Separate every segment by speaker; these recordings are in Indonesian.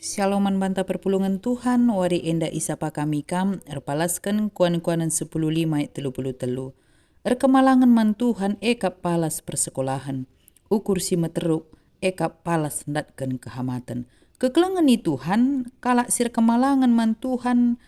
Speaker 1: Shalom banta perpulungan Tuhan, wari enda isapa kami kam, erpalaskan kuan-kuanan 10:5 ayat 33. Erkemalangan man Tuhan ekap palas persekolahan, ukur si meteruk ekap palas ndatkan kehamatan. Kekelangan ni Tuhan, kalak sir kemalangan man Tuhan,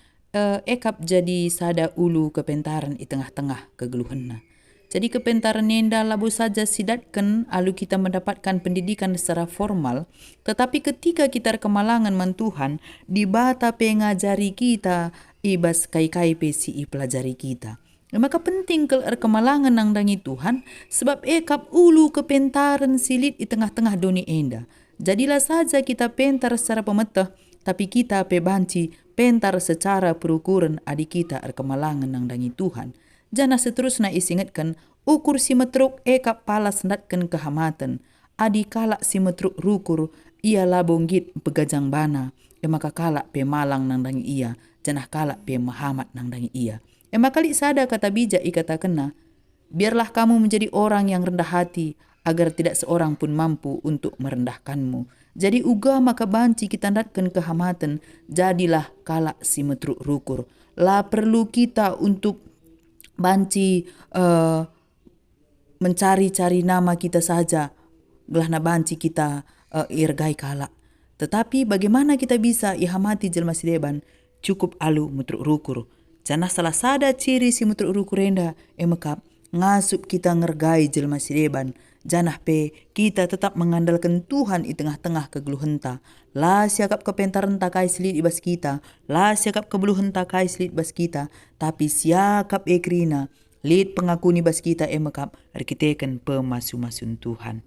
Speaker 1: ekap jadi sada ulu kepentaran di tengah-tengah kegeluhanna. Jadi kepentaran nenda labu saja sidatkan alu kita mendapatkan pendidikan secara formal, tetapi ketika kita kemalangan man Tuhan, di bata pengajari kita ibas kai-kai pesi pelajari kita. Maka penting ke kemalangan nang dangi Tuhan, sebab ekap ulu kepentaran silit di tengah-tengah dunia enda. Jadilah saja kita pentar secara pemetah, tapi kita pebanci pentar secara perukuran adik kita kemalangan nang dangi Tuhan. Jana seterusnya isingatkan, ukur si metruk ekap palas ndatkan kehamatan. Adi kalak si metruk rukur, ia labonggit pegajang bana. Maka kalak pe malang nang dangi ia, janah kalak pe mahamat nang dangi ia. Kali sada kata bijak ikata kena, biarlah kamu menjadi orang yang rendah hati, agar tidak seorang pun mampu untuk merendahkanmu. Jadi uga maka banci kita ndatkan kehamatan, jadilah kalak si metruk rukur. Lah perlu kita untuk banci mencari-cari nama kita saja, gelahna banci kita irgai kalak. Tetapi bagaimana kita bisa ihamati jelma sideban, cukup alu mutruk rukur. Janah salah sada ciri si mutruk rukur renda emekap ngasup kita ngergai jelma sideban. Janah pe kita tetap mengandalkan Tuhan di tengah-tengah kegeluhenta. Lah siakap kepentaran takai selit ibas kita. Lah siakap kebeluhan takai selit ibas kita. Tapi siakap ekrina. Lid pengakuni bas kita emekap. Arkiteken pemasu-masun Tuhan.